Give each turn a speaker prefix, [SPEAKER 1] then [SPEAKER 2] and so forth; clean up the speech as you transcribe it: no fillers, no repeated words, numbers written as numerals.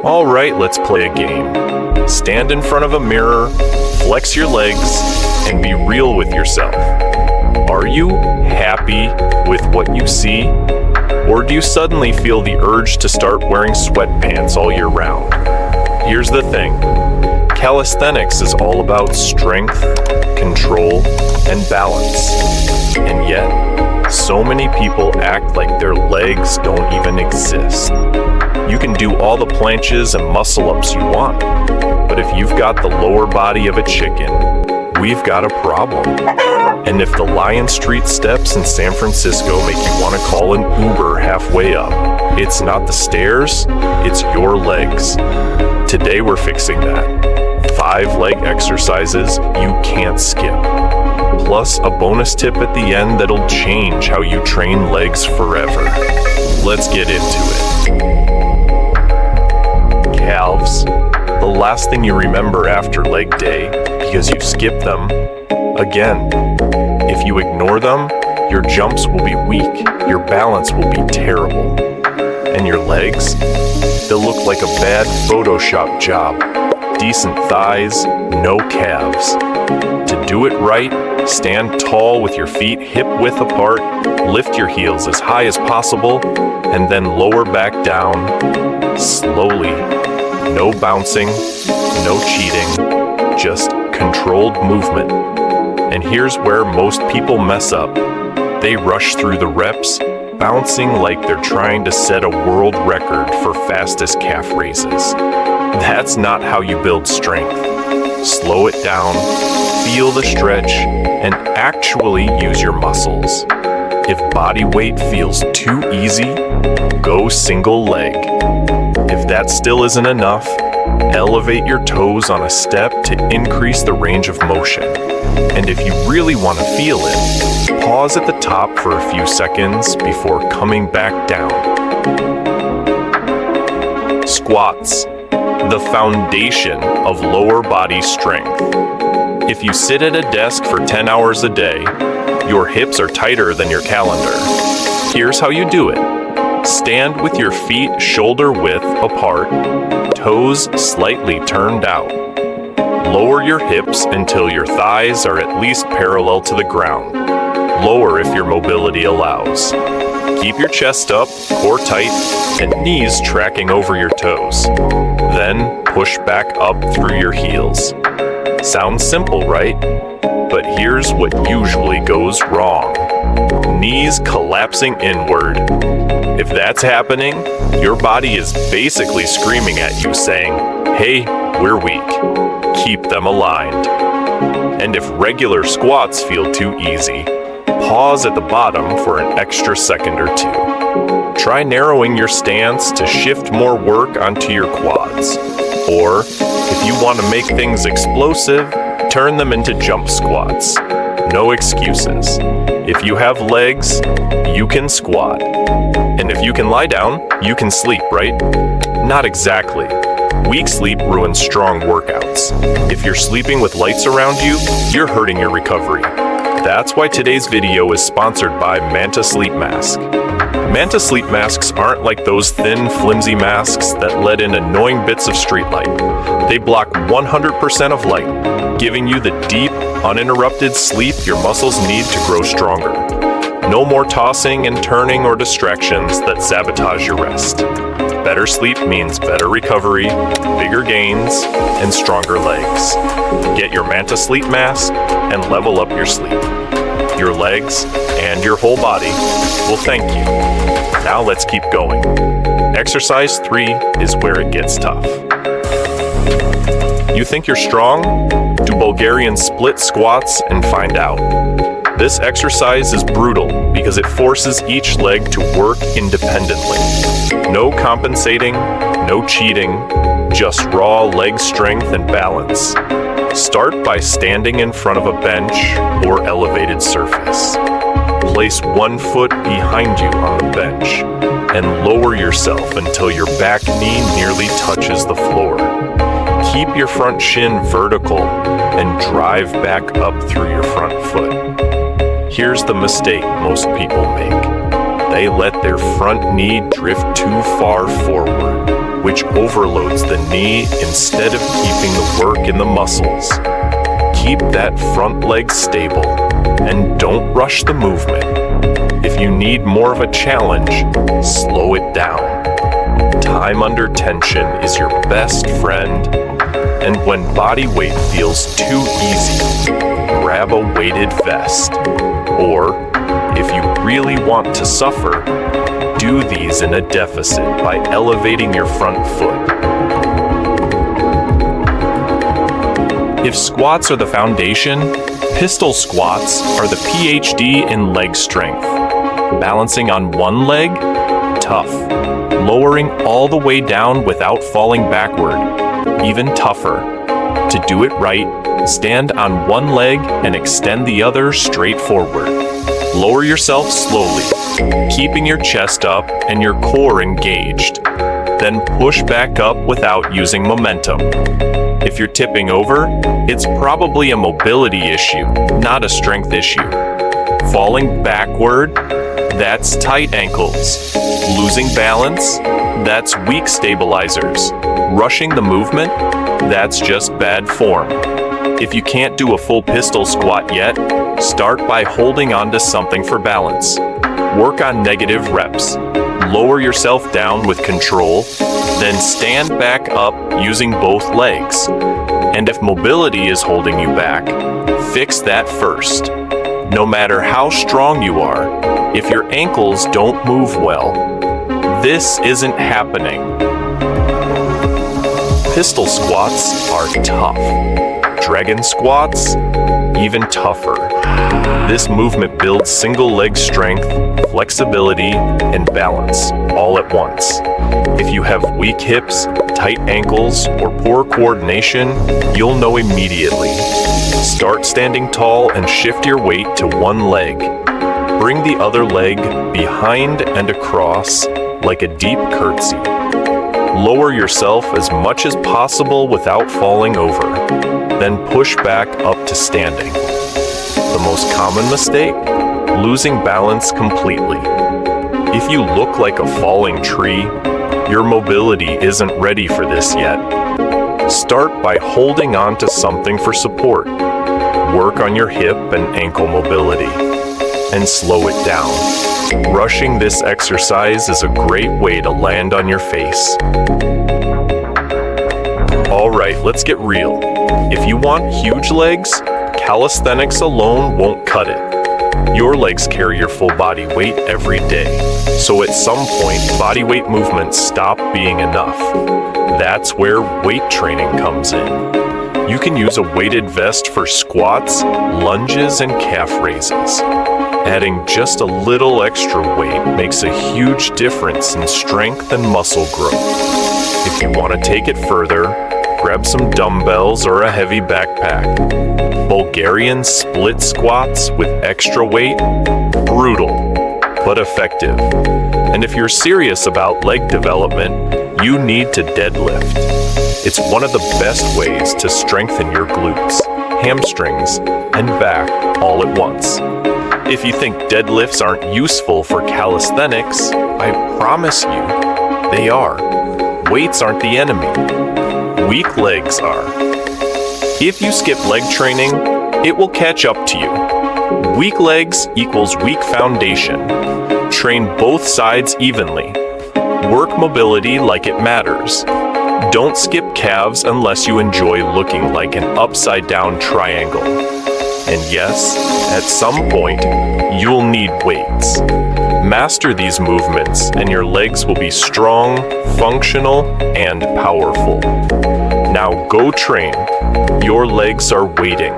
[SPEAKER 1] All right, let's play a game. Stand in front of a mirror, flex your legs, and be real with yourself. Are you happy with what you see? Or do you suddenly feel the urge to start wearing sweatpants all year round? Here's the thing. Calisthenics is all about strength, control, and balance. And yet, so many people act like their legs don't even exist. You can do all the planches and muscle-ups you want, but if you've got the lower body of a chicken, we've got a problem. And if the Lion Street steps in San Francisco make you want to call an Uber halfway up, it's not the stairs, it's your legs. Today we're fixing that. 5 leg exercises you can't skip. Plus a bonus tip at the end that'll change how you train legs forever. Let's get into it. Calves. The last thing you remember after leg day because you skipped them. Again, if you ignore them, your jumps will be weak, your balance will be terrible. And your legs? They'll look like a bad Photoshop job. Decent thighs, no calves. To do it right, stand tall with your feet hip-width apart, lift your heels as high as possible, and then lower back down, slowly. No bouncing, no cheating, just controlled movement. And here's where most people mess up. They rush through the reps, bouncing like they're trying to set a world record for fastest calf raises. That's not how you build strength. Slow it down, feel the stretch, and actually use your muscles. If body weight feels too easy, go single leg. If that still isn't enough, elevate your toes on a step to increase the range of motion. And if you really want to feel it, pause at the top for a few seconds before coming back down. Squats, the foundation of lower body strength. If you sit at a desk for 10 hours a day, your hips are tighter than your calendar. Here's how you do it. Stand with your feet shoulder width apart, toes slightly turned out. Lower your hips until your thighs are at least parallel to the ground. Lower if your mobility allows. Keep your chest up, core tight, and knees tracking over your toes. Then push back up through your heels. Sounds simple, right? But here's what usually goes wrong. Knees collapsing inward. If that's happening, your body is basically screaming at you saying, hey, we're weak. Keep them aligned. And if regular squats feel too easy, pause at the bottom for an extra second or two. Try narrowing your stance to shift more work onto your quads. Or, if you want to make things explosive, turn them into jump squats. No excuses. If you have legs, you can squat. And if you can lie down, you can sleep, right? Not exactly. Weak sleep ruins strong workouts. If you're sleeping with lights around you, you're hurting your recovery. That's why today's video is sponsored by Manta Sleep Mask. Manta Sleep Masks aren't like those thin, flimsy masks that let in annoying bits of street light. They block 100% of light, giving you the deep, uninterrupted sleep your muscles need to grow stronger. No more tossing and turning or distractions that sabotage your rest. Better sleep means better recovery, bigger gains, and stronger legs. Get your Manta Sleep Mask and level up your sleep. Your legs and your whole body will thank you. Now let's keep going. Exercise 3 is where it gets tough. You think you're strong? Do Bulgarian split squats and find out. This exercise is brutal because it forces each leg to work independently. No compensating, no cheating, just raw leg strength and balance. Start by standing in front of a bench or elevated surface. Place one foot behind you on the bench and lower yourself until your back knee nearly touches the floor. Keep your front shin vertical and drive back up through your front foot. Here's the mistake most people make. They let their front knee drift too far forward, which overloads the knee instead of keeping the work in the muscles. Keep that front leg stable and don't rush the movement. If you need more of a challenge, slow it down. Time under tension is your best friend, and when body weight feels too easy, grab a weighted vest. Or, if you really want to suffer, do these in a deficit by elevating your front foot. If squats are the foundation, pistol squats are the PhD in leg strength. Balancing on one leg? Tough. Lowering all the way down without falling backward? Even tougher. To do it right, stand on one leg and extend the other straight forward. Lower yourself slowly, keeping your chest up and your core engaged. Then push back up without using momentum. If you're tipping over, it's probably a mobility issue, not a strength issue. Falling backward, that's tight ankles. Losing balance, that's weak stabilizers. Rushing the movement, that's just bad form. If you can't do a full pistol squat yet, start by holding onto something for balance. Work on negative reps. Lower yourself down with control, then stand back up using both legs. And if mobility is holding you back, fix that first. No matter how strong you are, if your ankles don't move well, this isn't happening. Pistol squats are tough. Dragon squats, even tougher. This movement builds single leg strength, flexibility, and balance all at once. If you have weak hips, tight ankles, or poor coordination, you'll know immediately. Start standing tall and shift your weight to one leg. Bring the other leg behind and across like a deep curtsy. Lower yourself as much as possible without falling over. Then push back up to standing. The most common mistake? Losing balance completely. If you look like a falling tree, your mobility isn't ready for this yet. Start by holding on to something for support. Work on your hip and ankle mobility, and slow it down. Rushing this exercise is a great way to land on your face. Alright, let's get real. If you want huge legs, calisthenics alone won't cut it. Your legs carry your full body weight every day, so at some point, body weight movements stop being enough. That's where weight training comes in. You can use a weighted vest for squats, lunges, and calf raises. Adding just a little extra weight makes a huge difference in strength and muscle growth. If you want to take it further, grab some dumbbells or a heavy backpack. Bulgarian split squats with extra weight? Brutal, but effective. And if you're serious about leg development, you need to deadlift. It's one of the best ways to strengthen your glutes, hamstrings, and back all at once. If you think deadlifts aren't useful for calisthenics, I promise you, they are. Weights aren't the enemy. Weak legs are. If you skip leg training, it will catch up to you. Weak legs equals weak foundation. Train both sides evenly. Work mobility like it matters. Don't skip calves unless you enjoy looking like an upside-down triangle. And yes, at some point, you'll need weights. Master these movements and your legs will be strong, functional, and powerful. Now go train. Your legs are waiting.